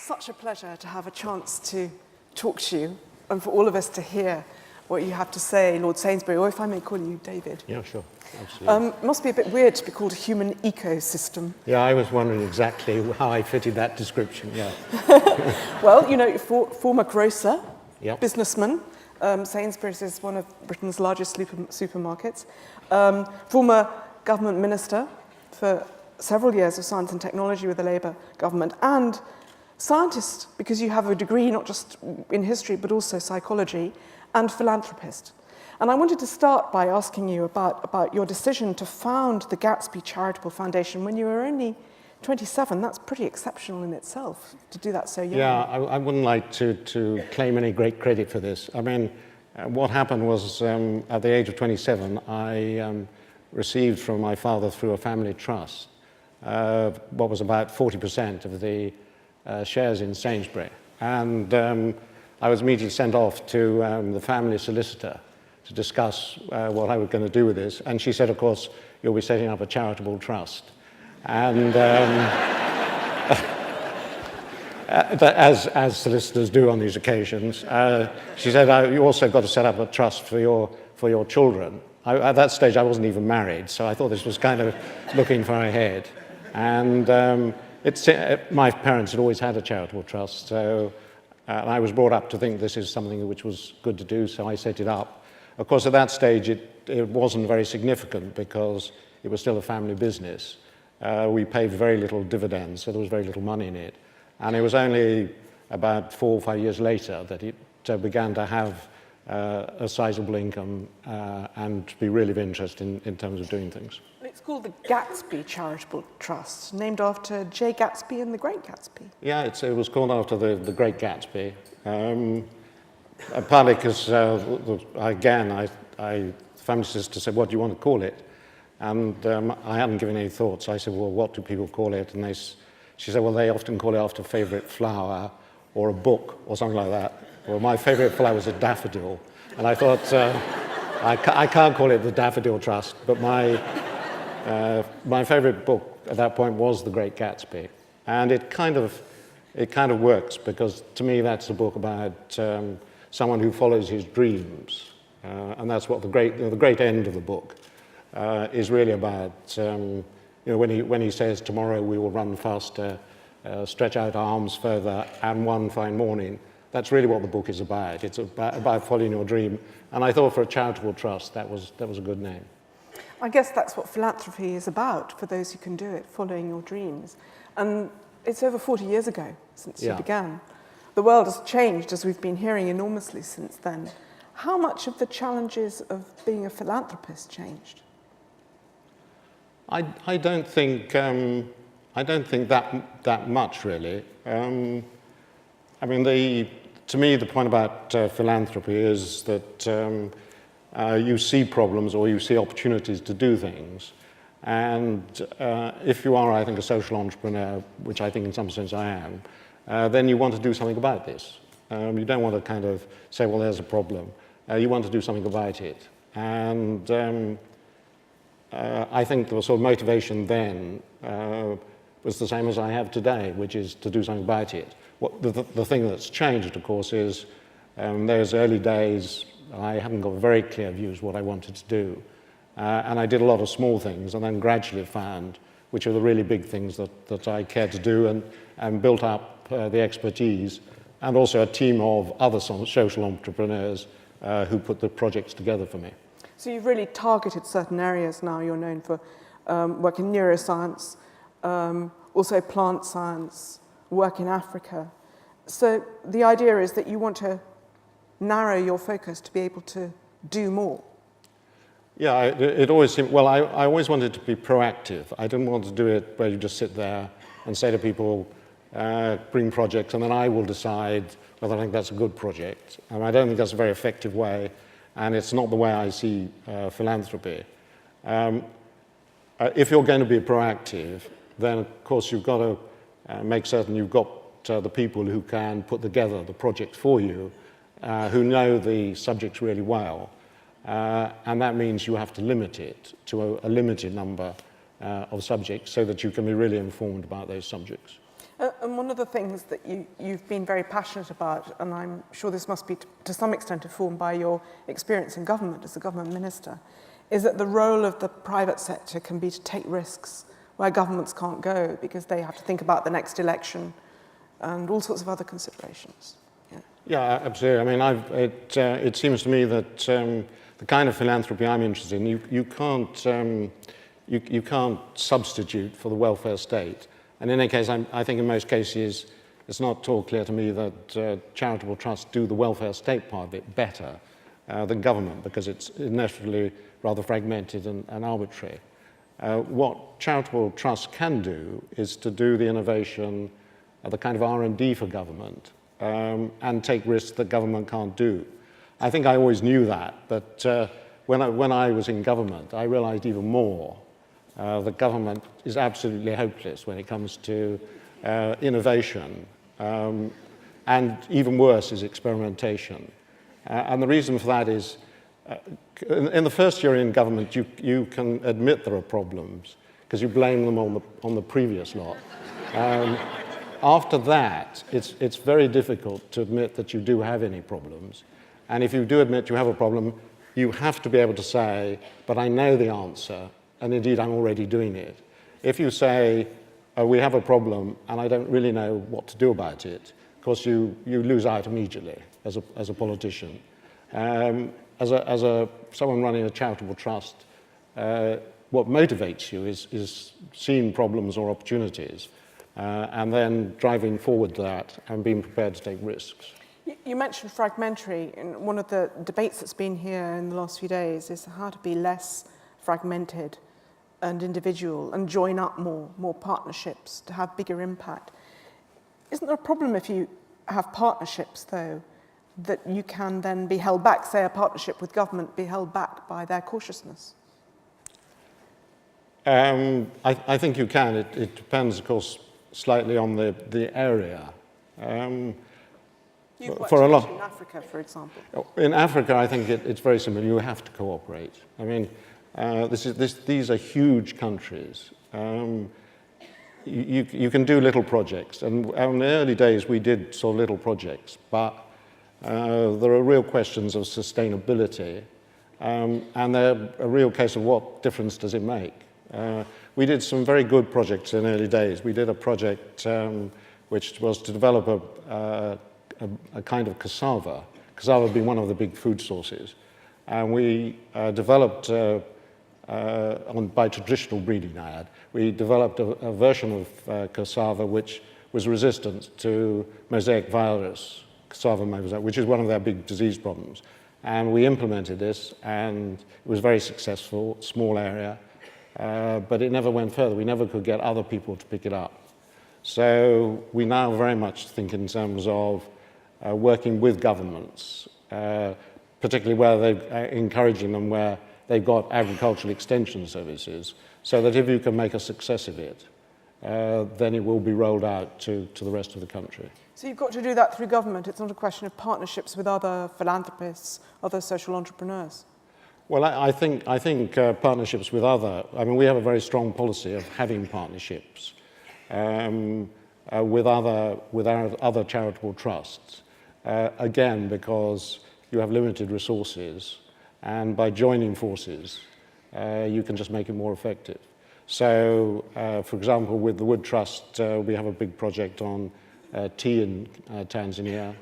such a pleasure to have a chance to talk to you and for all of us to hear what you have to say, Lord Sainsbury, or if I may call you David. Yeah, sure. Absolutely. It must be a bit weird to be called a human ecosystem. Yeah, I was wondering exactly how I fitted that description, yeah. Well, you know, former grocer, Yep. businessman. Sainsbury's is one of Britain's largest supermarkets. Former government minister for several years of science and technology with the Labour government, and scientist, because you have a degree not just in history but also psychology, and philanthropist. And I wanted to start by asking you about your decision to found the Gatsby Charitable Foundation when you were only 27. That's pretty exceptional in itself, to do that so young. Yeah, I wouldn't like to claim any great credit for this. I mean, what happened was at the age of 27, I received from my father through a family trust what was about 40% of the shares in Sainsbury. And I was immediately sent off to the family solicitor to discuss what I was going to do with this. And she said, of course, you'll be setting up a charitable trust. And as solicitors do on these occasions, she said, you also got to set up a trust for your children. At that stage, I wasn't even married, so I thought this was kind of looking far ahead. And my parents had always had a charitable trust, so I was brought up to think this is something which was good to do, so I set it up. Of course, at that stage, it wasn't very significant because it was still a family business. We paid very little dividends, so there was very little money in it. And it was only about 4 or 5 years later that it began to have a sizable income and to be really of interest in terms of doing things. It's called the Gatsby Charitable Trust, named after J. Gatsby and the Great Gatsby. Yeah, it was called after the Great Gatsby. Partly because, again, the family sister said, what do you want to call it? And I hadn't given any thought, so I said, well, what do people call it? And she said, well, they often call it after a favourite flower or a book or something like that. Well, my favourite flower was a daffodil. And I thought, I can't call it the Daffodil Trust, but my favourite book at that point was The Great Gatsby. And it kind of works, because to me that's a book about someone who follows his dreams. And that's what the great end of the book is really about. When he says, tomorrow we will run faster, stretch out our arms further, and one fine morning, that's really what the book is about. It's about following your dream. And I thought for a charitable trust, that was a good name. I guess that's what philanthropy is about, for those who can do it, following your dreams. And it's over 40 years ago since you began. The world has changed, as we've been hearing, enormously since then. How much of the challenges of being a philanthropist changed? I don't think that much, really. I mean, to me, the point about philanthropy is that you see problems or you see opportunities to do things. And if you are, I think, a social entrepreneur, which I think in some sense I am, then you want to do something about this. You don't want to kind of say, well, there's a problem. You want to do something about it. And I think the sort of motivation then was the same as I have today, which is to do something about it. The thing that's changed, of course, is those early days, I hadn't got very clear views what I wanted to do. And I did a lot of small things, and then gradually found which are the really big things that I cared to do, and built up the expertise, and also a team of other social entrepreneurs who put the projects together for me. So you've really targeted certain areas now. You're known for work in neuroscience, also plant science, work in Africa. So the idea is that you want to narrow your focus to be able to do more. Yeah, it always seemed, well, I always wanted to be proactive. I didn't want to do it where you just sit there and say to people, bring projects, and then I will decide whether I think that's a good project. And I don't think that's a very effective way, and it's not the way I see philanthropy. If you're going to be proactive, then of course you've got to make certain you've got the people who can put together the project for you, who know the subjects really well. And that means you have to limit it to a limited number of subjects so that you can be really informed about those subjects. And one of the things that you've been very passionate about, and I'm sure this must be to some extent informed by your experience in government as a government minister, is that the role of the private sector can be to take risks where governments can't go because they have to think about the next election and all sorts of other considerations. Yeah, absolutely. I mean, it seems to me that the kind of philanthropy I'm interested in, you can't substitute for the welfare state. And in any case, I think in most cases, it's not at all clear to me that charitable trusts do the welfare state part of it better than government, because it's inevitably rather fragmented and arbitrary. What charitable trusts can do is to do the innovation, the kind of R&D for government, and take risks that government can't do. I think I always knew that, but when I was in government, I realized even more that government is absolutely hopeless when it comes to innovation, and even worse is experimentation. And the reason for that is, in the first year in government, you can admit there are problems because you blame them on the previous lot. After that, it's very difficult to admit that you do have any problems. And if you do admit you have a problem, you have to be able to say, but I know the answer, and indeed I'm already doing it. If you say, we have a problem, and I don't really know what to do about it, of course you lose out immediately as a politician. As someone running a charitable trust, what motivates you is seeing problems or opportunities, and then driving forward that and being prepared to take risks. You mentioned fragmentary, and one of the debates that's been here in the last few days is how to be less fragmented and individual and join up more partnerships to have bigger impact. Isn't there a problem if you have partnerships, though, that you can then be held back, say a partnership with government, be held back by their cautiousness? I think you can. It depends, of course, slightly on the area. You've worked for a lot in Africa, for example. In Africa, I think it's very simple. You have to cooperate. I mean, these are huge countries. You can do little projects, and in the early days we did sort of little projects, but there are real questions of sustainability, and they're a real case of what difference does it make. We did some very good projects in early days. We did a project which was to develop a kind of cassava. Cassava being one of the big food sources. And we developed, by traditional breeding I had, we developed a version of cassava which was resistant to mosaic virus, cassava mosaic, which is one of their big disease problems. And we implemented this, and it was very successful, small area, but it never went further. We never could get other people to pick it up. So we now very much think in terms of working with governments, particularly where they're encouraging them where they've got agricultural extension services, so that if you can make a success of it, then it will be rolled out to the rest of the country. So you've got to do that through government. It's not a question of partnerships with other philanthropists, other social entrepreneurs. Well, I think partnerships with I mean, we have a very strong policy of having partnerships with our other charitable trusts. Again, because you have limited resources, and by joining forces, you can just make it more effective. So, for example, with the Wood Trust, we have a big project on tea in Tanzania,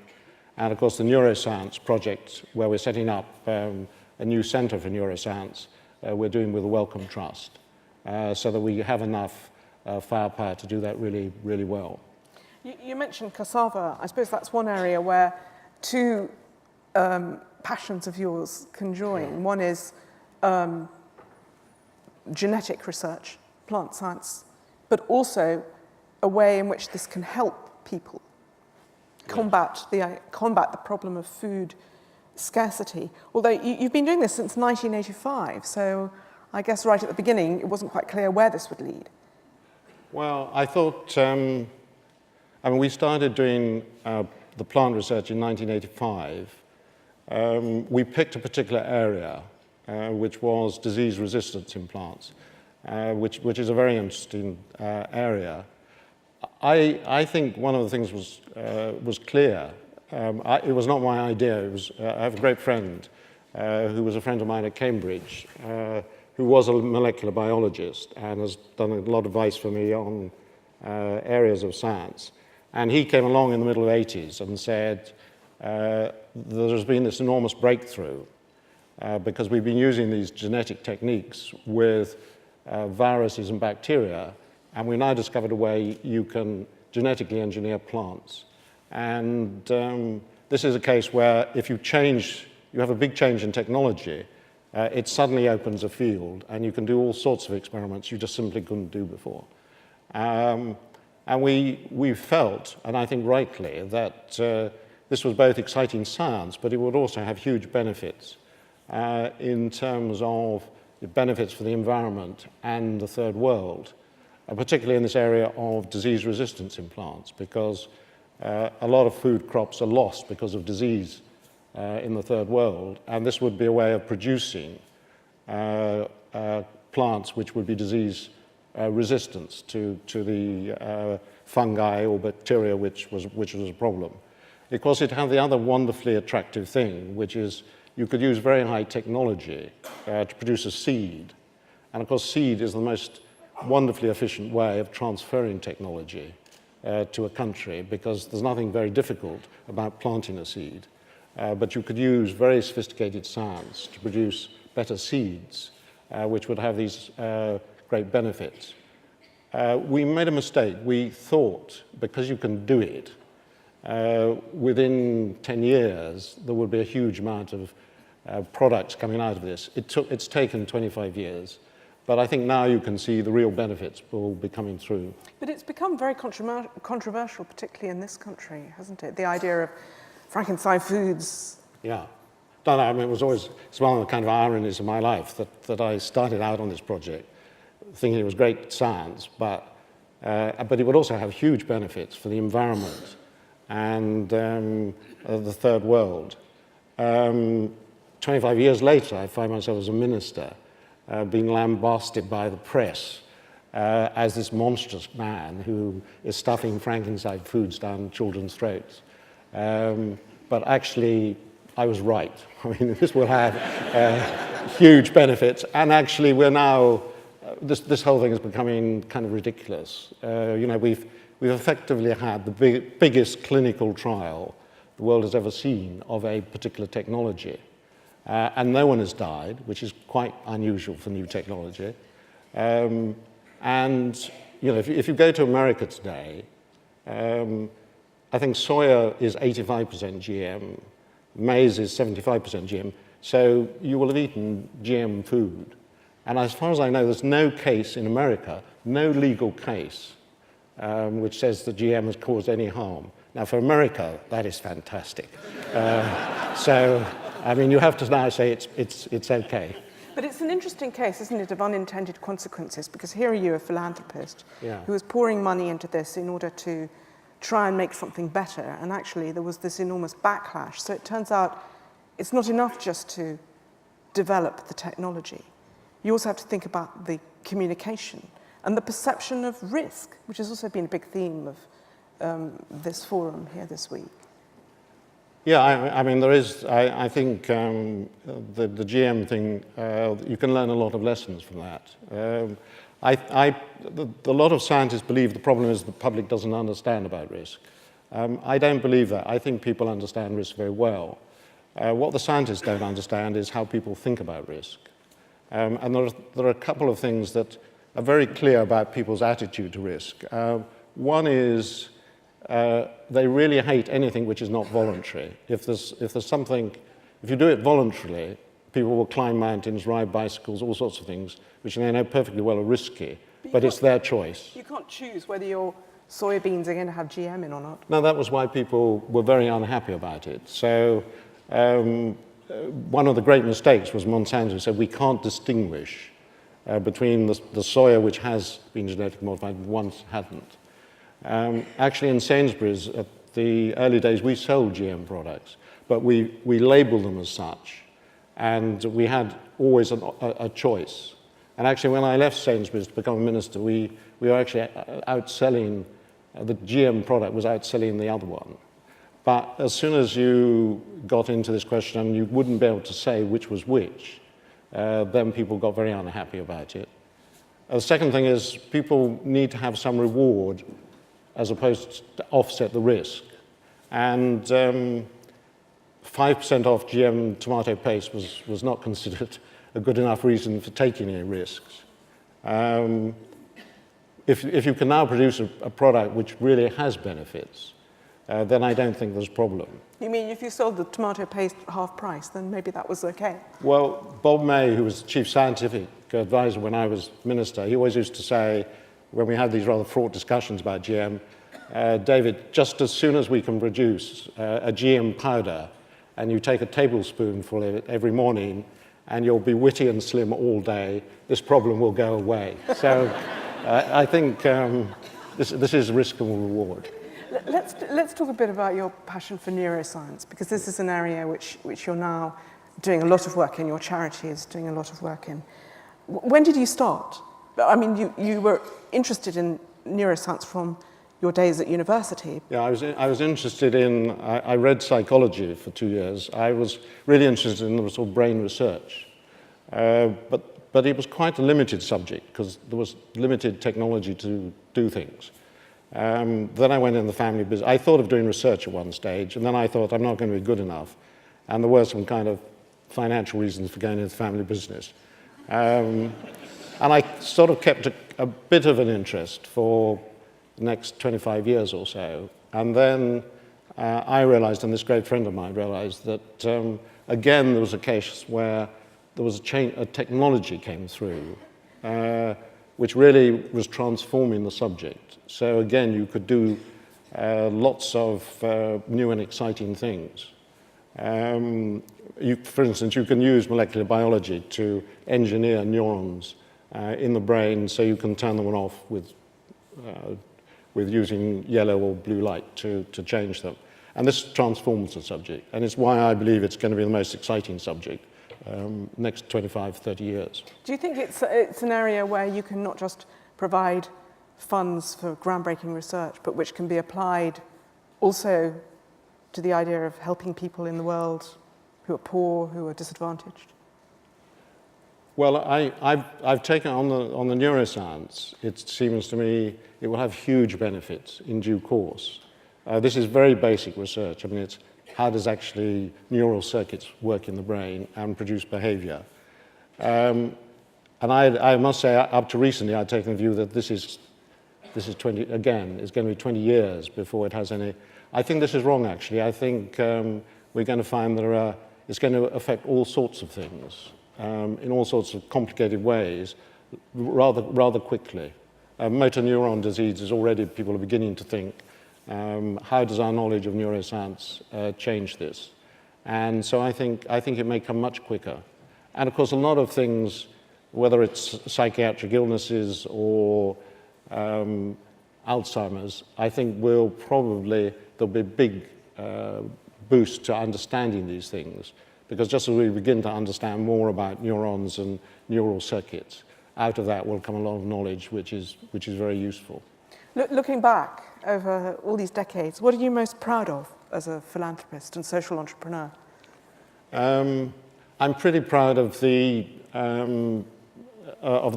and of course the neuroscience project, where we're setting up a new centre for neuroscience, we're doing with the Wellcome Trust, so that we have enough firepower to do that really, really well. You mentioned cassava. I suppose that's one area where two passions of yours can join. One is genetic research, plant science, but also a way in which this can help people combat the problem of food scarcity. Although you've been doing this since 1985, so I guess right at the beginning it wasn't quite clear where this would lead. Well, I thought, I mean, we started doing the plant research in 1985. We picked a particular area, which was disease resistance in plants, which is a very interesting area. I think one of the things was clear. It was not my idea. It was, I have a great friend who was a friend of mine at Cambridge, who was a molecular biologist and has done a lot of advice for me on areas of science. And he came along in the middle of the 80s and said, there's been this enormous breakthrough because we've been using these genetic techniques with viruses and bacteria, and we now discovered a way you can genetically engineer plants. And this is a case where if you have a big change in technology, it suddenly opens a field, and you can do all sorts of experiments you just simply couldn't do before. And we felt, and I think rightly, that this was both exciting science, but it would also have huge benefits in terms of the benefits for the environment and the third world, particularly in this area of disease resistance in plants, because a lot of food crops are lost because of disease in the third world, and this would be a way of producing plants which would be disease resistant to the fungi or bacteria which was a problem. Of course, it had the other wonderfully attractive thing, which is you could use very high technology to produce a seed. And of course, seed is the most wonderfully efficient way of transferring technology to a country, because there's nothing very difficult about planting a seed. But you could use very sophisticated science to produce better seeds, which would have these great benefits. We made a mistake. We thought, because you can do it, within 10 years, there would be a huge amount of products coming out of this. It's taken 25 years, but I think now you can see the real benefits will be coming through. But it's become very controversial, particularly in this country, hasn't it? The idea of Frankenstein foods. Yeah. No, I mean, it's one of the kind of ironies of my life that I started out on this project thinking it was great science, but it would also have huge benefits for the environment and the third world. 25 years later, I find myself as a minister being lambasted by the press as this monstrous man who is stuffing Frankenstein foods down children's throats. But actually, I was right. I mean, this will have huge benefits, and actually we're now, this whole thing is becoming kind of ridiculous. You know, we've effectively had the biggest clinical trial the world has ever seen of a particular technology. And no one has died, which is quite unusual for new technology. And you know, if you go to America today, I think soya is 85% GM, maize is 75% GM, so you will have eaten GM food. And as far as I know, there's no case in America, no legal case, which says that GM has caused any harm. Now, for America, that is fantastic. So, I mean, you have to now say it's okay. But it's an interesting case, isn't it, of unintended consequences, because here are you, a philanthropist, Yeah. who was pouring money into this in order to try and make something better, and actually there was this enormous backlash. So it turns out it's not enough just to develop the technology. You also have to think about the communication and the perception of risk, which has also been a big theme of this forum here this week. Yeah, I mean, there is, I think the GM thing, you can learn a lot of lessons from that. A lot of scientists believe the problem is the public doesn't understand about risk. I don't believe that. I think people understand risk very well. What the scientists don't understand is how people think about risk. And there are a couple of things that are very clear about people's attitude to risk. One is they really hate anything which is not voluntary. If there's something, if you do it voluntarily, people will climb mountains, ride bicycles, all sorts of things, which they know perfectly well are risky, but it's their choice. You can't choose whether your soybeans are going to have GM in or not. No, that was why people were very unhappy about it. So one of the great mistakes was Monsanto said we can't distinguish between the soya which has been genetically modified and one hasn't. Actually, in Sainsbury's, at the early days, we sold GM products, but we labeled them as such, and we had always a choice. And actually, when I left Sainsbury's to become a minister, we were actually outselling the GM product was outselling the other one. But as soon as you got into this question and you wouldn't be able to say which was which, then people got very unhappy about it. The second thing is people need to have some reward as opposed to offset the risk. And 5% off GM tomato paste was not considered a good enough reason for taking any risks. If you can now produce a product which really has benefits, then I don't think there's a problem. You mean if you sold the tomato paste half price, then maybe that was okay? Well, Bob May, who was chief scientific advisor when I was minister, he always used to say, when we had these rather fraught discussions about GM, David, just as soon as we can produce a GM powder, and you take a tablespoonful of it every morning, and you'll be witty and slim all day, this problem will go away. So I think this is risk and reward. Let's talk a bit about your passion for neuroscience, because this is an area which you're now doing a lot of work in, your charity is doing a lot of work in. When did you start? I mean, you were interested in neuroscience from your days at university. Yeah, I was interested in, I read psychology for 2 years. I was really interested in the sort of brain research. But it was quite a limited subject because there was limited technology to do things. Then I went in the family business. I thought of doing research at one stage, and then I thought I'm not going to be good enough. And there were some kind of financial reasons for going into the family business. And I sort of kept a bit of an interest for the next 25 years or so. And then I realized, and this great friend of mine realized, that again there was a case where there was a technology came through which really was transforming the subject. So again, you could do lots of new and exciting things. For instance, you can use molecular biology to engineer neurons in the brain so you can turn them on off with using yellow or blue light to change them. And this transforms the subject, and it's why I believe it's going to be the most exciting subject next 25, 30 years. Do you think it's an area where you can not just provide funds for groundbreaking research, but which can be applied also to the idea of helping people in the world who are poor, who are disadvantaged? Well, I've taken on the neuroscience. It seems to me it will have huge benefits in due course. This is very basic research. I mean, it's how does actually neural circuits work in the brain and produce behavior. And I must say, up to recently, I'd taken the view that this is 20, again, it's going to be 20 years before it has any. I think this is wrong, actually. I think we're going to find that it's going to affect all sorts of things in all sorts of complicated ways rather quickly. Motor neuron disease is already, people are beginning to think, how does our knowledge of neuroscience change this? And so I think it may come much quicker. And of course, a lot of things, whether it's psychiatric illnesses or Alzheimer's, I think there'll be a big boost to understanding these things. Because just as we begin to understand more about neurons and neural circuits, out of that will come a lot of knowledge which is very useful. Looking back over all these decades, what are you most proud of as a philanthropist and social entrepreneur? I'm pretty proud of the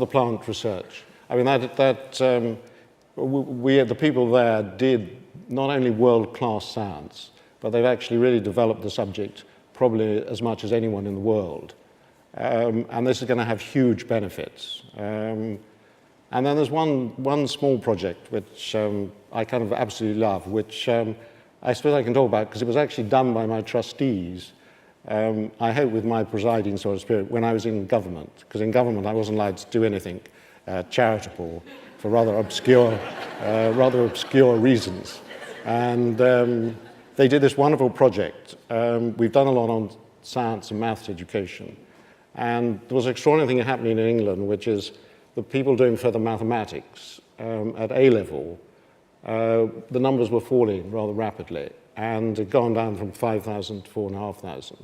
plant research. I mean, the people there did not only world-class science, but they've actually really developed the subject probably as much as anyone in the world. And this is going to have huge benefits. And then there's one small project which I kind of absolutely love, which I suppose I can talk about because it was actually done by my trustees, I hope with my presiding sort of spirit, when I was in government. Because in government I wasn't allowed to do anything charitable for rather obscure reasons. And they did this wonderful project. We've done a lot on science and maths education. And there was an extraordinary thing happening in England, which is the people doing further mathematics at A-level, the numbers were falling rather rapidly, and it had gone down from 5,000 to 4,500.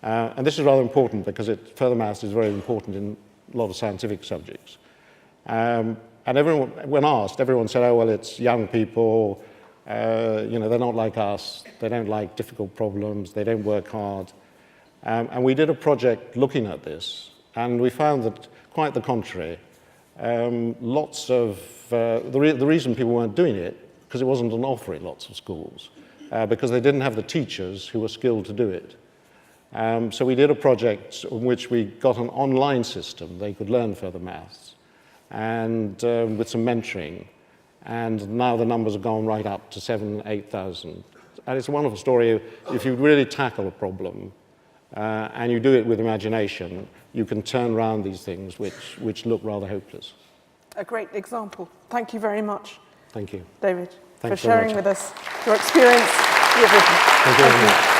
And this is rather important because further maths is very important in a lot of scientific subjects. And everyone, when asked, everyone said, oh, well, it's young people, you know, they're not like us, they don't like difficult problems, they don't work hard. And we did a project looking at this, and we found that quite the contrary. Lots of, the reason people weren't doing it, because it wasn't an offer in lots of schools, because they didn't have the teachers who were skilled to do it. So we did a project in which we got an online system. They could learn further maths, and with some mentoring. And now the numbers have gone right up to 7,000, 8,000. And it's a wonderful story. If you really tackle a problem, and you do it with imagination, you can turn around these things which look rather hopeless. A great example. Thank you very much. Thank you. David, Thanks for sharing very much. with us your experience, your vision. Thank you very much.